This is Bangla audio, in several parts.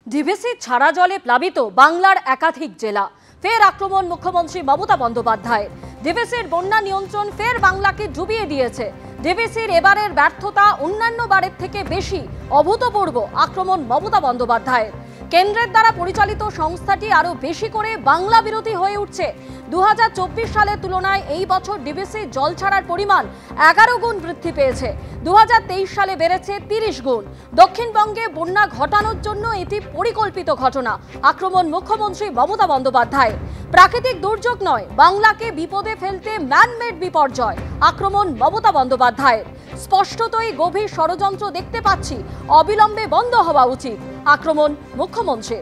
ডিভিসি ছাড়া জলে প্লাবিত বাংলার একাধিক জেলা। ফের আক্রমণ মুখ্যমন্ত্রী মমতা বন্দ্যোপাধ্যায়ের। ডিভিসির বন্যা নিয়ন্ত্রণ ফের বাংলাকে ডুবিয়ে দিয়েছে। ডিভিসির এবারের ব্যর্থতা অন্যান্য বারের থেকে বেশি, অভূতপূর্ব আক্রমণ মমতা বন্দ্যোপাধ্যায়ের। কেন্দ্রের দ্বারা পরিচালিত সংস্থাটি আরো বেশি করে বাংলা বিরোধী হয়ে উঠছে। 2024 সালের তুলনায় এই বছর ডিভিসি জল ছাড়ার পরিমাণ 11 গুণ বৃদ্ধি পেয়েছে। 2023 সালে বেড়েছে 30 গুণ। দক্ষিণবঙ্গে বন্যা ঘটানোর জন্য এটি পরিকল্পিত ঘটনা। আক্রমণ মুখ্যমন্ত্রী মমতা বন্দ্যোপাধ্যায়। প্রাকৃতিক দুর্যোগ নয়, বাংলাকে বিপদে ফেলতে ম্যানমেড বিপর্যয়। আক্রমণ মমতা বন্দ্যোপাধ্যায়ের। স্পষ্টতই গভীর ষড়যন্ত্র দেখতে পাচ্ছি, অবিলম্বে বন্ধ হওয়া উচিত। আক্রমণ মুখ্যমন্ত্রী।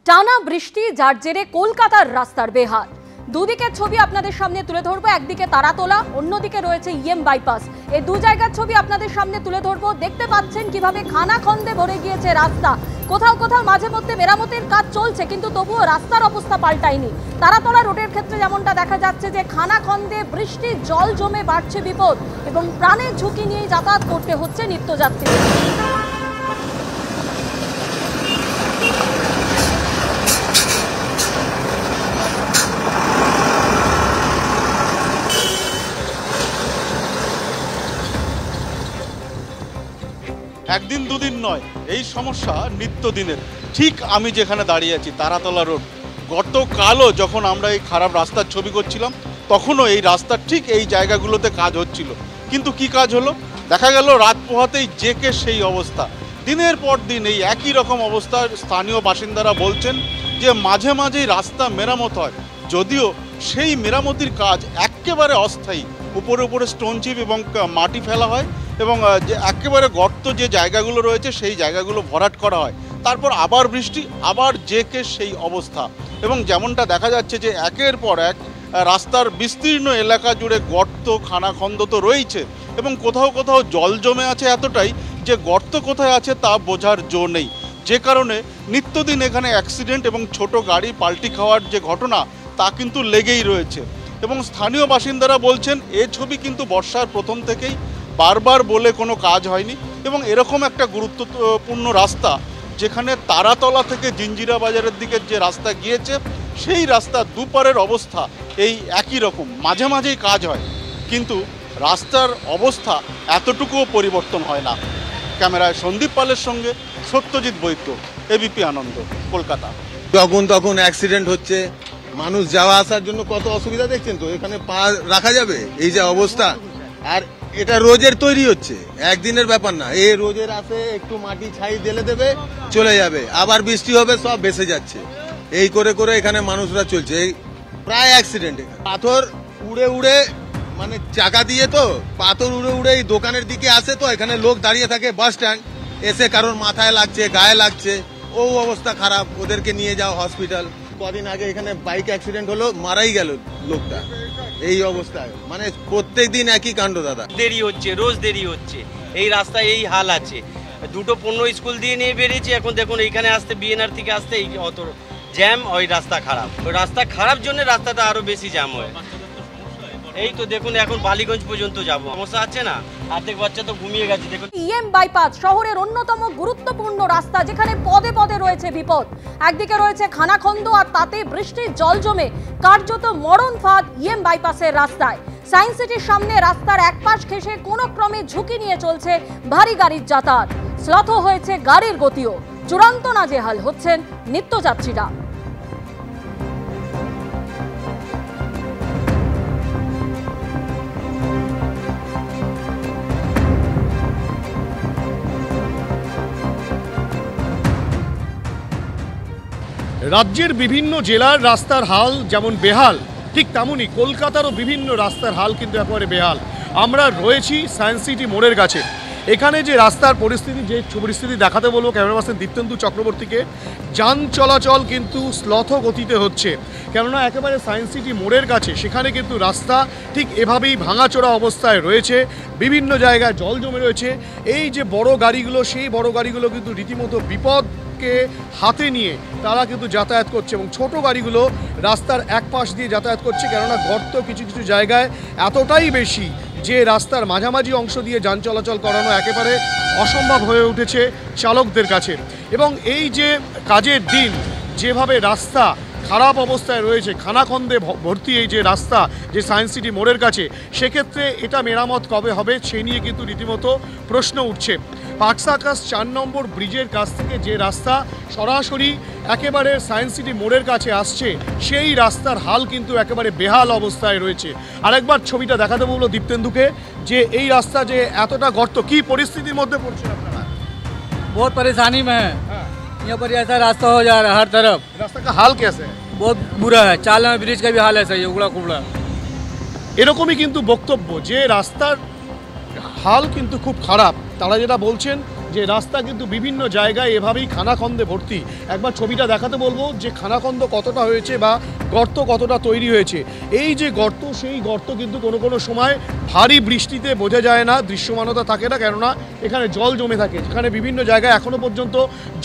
টানা বৃষ্টি, যার জেরে কলকাতার রাস্তার বেহাল। দুদিকের ছবি আপনাদের সামনে তুলে ধরবো। একদিকে তারাতলা, অন্যদিকে রয়েছে ইএম বাইপাস। এই দু জায়গার ছবি আপনাদের সামনে তুলে ধরবো। দেখতে পাচ্ছেন কিভাবে খানাখন্দে ভরে গিয়েছে রাস্তা। কোথাও কোথাও মাঝে মধ্যে মেরামতের কাজ চলছে, কিন্তু তবুও রাস্তার অবস্থা পাল্টায়নি। তারাতলা রোডের ক্ষেত্রে যেমনটা দেখা যাচ্ছে যে খানাখন্দে বৃষ্টির জল জমে বাড়ছে বিপদ, এবং প্রাণের ঝুঁকি নিয়ে যাতায়াত করতে হচ্ছে নিত্যযাত্রীদের। একদিন দুদিন নয়, এই সমস্যা নিত্যদিনের। ঠিক আমি যেখানে দাঁড়িয়ে আছি তারাতলা রোড, গতকালও যখন আমরা এই খারাপ রাস্তার ছবি করছিলাম তখনও এই রাস্তার ঠিক এই জায়গাগুলোতে কাজ হচ্ছিল। কিন্তু কি কাজ হলো? দেখা গেল রাত পোহাতেই জেকে সেই অবস্থা। দিনের পর দিন এই একই রকম অবস্থা। স্থানীয় বাসিন্দারা বলছেন যে মাঝে মাঝেই রাস্তা মেরামত হয়, যদিও সেই মেরামতির কাজ একেবারে অস্থায়ী। উপরে উপরে স্টোন চিপ এবং মাটি ফেলা হয়, এবং যে একেবারে গর্ত যে জায়গাগুলো রয়েছে সেই জায়গাগুলো ভরাট করা হয়। তারপর আবার বৃষ্টি, আবার জেকে সেই অবস্থা। এবং যেমনটা দেখা যাচ্ছে যে একের পর এক রাস্তার বিস্তীর্ণ এলাকা জুড়ে গর্ত, খানাখন্দ তো রয়েছে, এবং কোথাও কোথাও জল জমে আছে এতটাই যে গর্ত কোথায় আছে তা বোঝার জো নেই। যে কারণে নিত্যদিন এখানে অ্যাক্সিডেন্ট এবং ছোট গাড়ি পাল্টি খাওয়ার যে ঘটনা তা কিন্তু লেগেই রয়েছে। এবং স্থানীয় বাসিন্দারা বলছেন এ ছবি কিন্তু বর্ষার প্রথম থেকেই বারবার বলে কোনো কাজ হয়নি। এবং এরকম একটা গুরুত্বপূর্ণ রাস্তা, যেখানে তারাতলা থেকে জিঞ্জিরা বাজারের দিকে যে রাস্তা গিয়েছে সেই রাস্তা দুপারের অবস্থা এই একই রকম। মাঝে মাঝেই কাজ হয়, কিন্তু রাস্তার অবস্থা এতটুকুও পরিবর্তন হয় না। ক্যামেরায় সন্দীপ পালের সঙ্গে সত্যজিৎ বৈদ্য, এবিপি আনন্দ, কলকাতা। যখন তখন অ্যাক্সিডেন্ট হচ্ছে, মানুষ যাওয়া আসার জন্য কত অসুবিধা দেখছেন তো। এখানে পা রাখা যাবে এই যে অবস্থা। আর এটা রোজের তৈরি হচ্ছে, একদিনের ব্যাপার না। এই রোজের আসে, একটু মাটি ছাই ঢেলে দেবে, চলে যাবে, আবার বৃষ্টি হবে, সব ভেসে যাচ্ছে। এই করে করে এখানে মানুষরা চলছে। এই প্রায় অ্যাক্সিডেন্ট। পাথর উড়ে উড়ে, মানে চাকা দিয়ে তো পাথর উড়ে উড়ে এই দোকানের দিকে আসে, তো এখানে লোক দাঁড়িয়ে থাকে বাস স্ট্যান্ড, এসে কারোর মাথায় লাগছে, গায়ে লাগছে, ও অবস্থা খারাপ, ওদেরকে নিয়ে যাও হসপিটাল। কদিন আগে এখানে বাইক অ্যাক্সিডেন্ট হলো, মারাই গেল লোকটা। এই অবস্থায় মানে প্রত্যেক দিন একই কাণ্ড দাদা। দেরি হচ্ছে, রোজ দেরি হচ্ছে। এই রাস্তায় এই হাল আছে। 2:15 স্কুল দিয়ে নিয়ে বেরিয়েছি, এখন দেখুন এইখানে আসতে, বিএনআর থেকে আসতে এই অত জ্যাম। ওই রাস্তা খারাপ, ওই রাস্তা খারাপ জন্য রাস্তাটা আরো বেশি জ্যাম হয়। এই তো দেখুন এখন বালিগঞ্জ পর্যন্ত যাব, সমস্যা আছে না। অর্ধেক বাচ্চা তো ঘুমিয়ে গেছে। দেখুন ইএম বাইপাস শহরের অন্যতম গুরুত্বপূর্ণ রাস্তা, যেখানে পদে পদে রয়েছে বিপদ। একদিকে রয়েছে খানাখন্দ, আর তাতে বৃষ্টির জল জমে কার্যত মরণ ফাঁদ ইএম বাইপাসের রাস্তায়। সায়েন্স সিটির সামনে রাস্তার এক পাশ ঘেঁষে কোনো ক্রমে ঝুঁকি নিয়ে চলছে ভারী গাড়ির যাতায়াত। শ্লথ হয়েছে গাড়ির গতিও। চূড়ান্ত নাজেহাল হচ্ছেন নিত্যযাত্রীরা। রাজ্যের বিভিন্ন জেলার রাস্তার হাল যেমন বেহাল, ঠিক তেমনই কলকাতারও বিভিন্ন রাস্তার হাল কিন্তু একেবারে বেহাল। আমরা রয়েছি সায়েন্স সিটি মোড়ের কাছে। এখানে যে রাস্তার পরিস্থিতি, যে পরিস্থিতি দেখাতে বলবো ক্যামেরা পার্সন দীপ্তেন্দু চক্রবর্তীকে, যান চলাচল কিন্তু শ্লথ গতিতে হচ্ছে। কেননা একেবারে সায়েন্স সিটি মোড়ের কাছে সেখানে কিন্তু রাস্তা ঠিক এভাবেই ভাঙাচোরা অবস্থায় রয়েছে। বিভিন্ন জায়গায় জল জমে রয়েছে। এই যে বড় গাড়িগুলো, সেই বড় গাড়িগুলো কিন্তু রীতিমতো বিপদকে হাতে নিয়ে তারা কিন্তু যাতায়াত করছে, এবং ছোট গাড়িগুলো রাস্তার এক পাশ দিয়ে যাতায়াত করছে। কেননা গর্ত কিছু কিছু জায়গায় এতটাই বেশি যে রাস্তার মাঝামাঝি অংশ দিয়ে যান চলাচল করানো একেবারে অসম্ভব হয়ে উঠেছে চালকদের কাছে। এবং এই যে কাজের দিন, যেভাবে রাস্তা খারাপ অবস্থায় রয়েছে, খানাখন্দে ভর্তি এই যে রাস্তা, যে সায়েন্স সিটি মোড়ের কাছে, সেক্ষেত্রে এটা মেরামত কবে হবে সেই নিয়ে কিন্তু রীতিমতো প্রশ্ন উঠছে। পাকসা আকাশ 4 নম্বর ব্রিজের কাছ থেকে যে রাস্তা সরাসরি একেবারে সায়েন্স সিটি মোড়ের কাছে আসছে, সেই রাস্তার হাল কিন্তু একেবারে বেহাল অবস্থায় রয়েছে। আরেকবার ছবিটা দেখাতে বললো দীপ্তেন্দুকে, যে এই রাস্তা যে এতটা গর্ত, কি পরিস্থিতির মধ্যে পড়ছেন আপনারা? बहुत परेशानी में है। यहाँ पर ऐसा रास्ता हो जा रहा है हर तरफ, রাস্তা কা হাল কেসে? बहुत बुरा है। चाल में ब्रिज का भी हाल ऐसा ही है, उगड़ा कुबड़ा। এরকমই কিন্তু বক্তব্য যে রাস্তার হাল কিন্তু খুব খারাপ। তারা যেটা বলছেন যে রাস্তা কিন্তু বিভিন্ন জায়গায় এভাবেই খানাখন্দে ভর্তি। একবার ছবিটা দেখাতে বলবো যে খানাখন্দ কতটা হয়েছে বা গর্ত কতটা তৈরি হয়েছে। এই যে গর্ত, সেই গর্ত কিন্তু কোনো কোনো সময় ভারী বৃষ্টিতে বোঝা যায় না, দৃশ্যমানতা থাকে না, কেননা এখানে জল জমে থাকে। যেখানে বিভিন্ন জায়গায় এখনো পর্যন্ত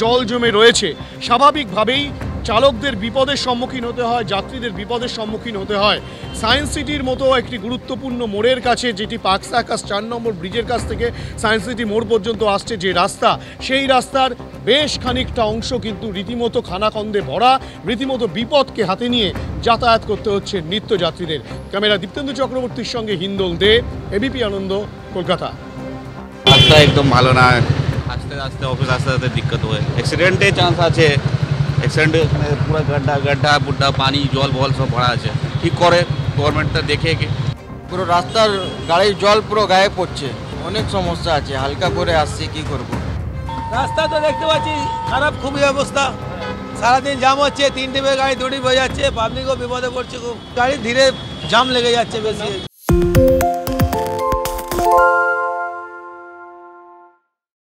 জল জমে রয়েছে। স্বাভাবিকভাবেই চালকদের বিপদের সম্মুখীন হতে হয়, যাত্রীদের বিপদের সম্মুখীন হতে হয়। সায়েন্স সিটির মতো একটি গুরুত্বপূর্ণ মোড়ের কাছে, যেটি পাকসা আকাশ 4 নম্বর ব্রিজের কাছ থেকে সায়েন্স সিটি মোড় পর্যন্ত আসছে যে রাস্তা, সেই রাস্তার বেশ খানিকটা অংশ কিন্তু রীতিমতো খানাখন্দে ভরা, রীতিমতো বিপদকে হাতে নিয়ে যাতায়াত করতে হচ্ছে নিত্যযাত্রীদের। ক্যামেরা দীপ্তেন্দু চক্রবর্তীর সঙ্গে হিন্দোল দে, এবিপি আনন্দ, কলকাতা। রাস্তা একদম ভালো না, আস্তে আস্তে অফিস আসতে আসতে দিক্কত হয়, অ্যাক্সিডেন্টের চান্স আছে। অ্যাক্সিডেন্ট এখানে পুরো গড্ডা বুড্ডা পানি জল বল সব ভরা আছে, ঠিক করে গভর্নমেন্টটা দেখে কি। পুরো রাস্তার গাড়ির জল পুরো গায়ে পড়ছে, অনেক সমস্যা আছে, হালকা করে আসছি কি করব। রাস্তা তো দেখতে পাচ্ছি খারাপ, খুবই অবস্থা। সারাদিন জাম হচ্ছে, 3 টিপে গাড়ি 2 টিপ হয়ে যাচ্ছে, পাবলিকও বিপদে পড়ছে খুব, গাড়ি ধীরে জাম লেগে যাচ্ছে বেশি।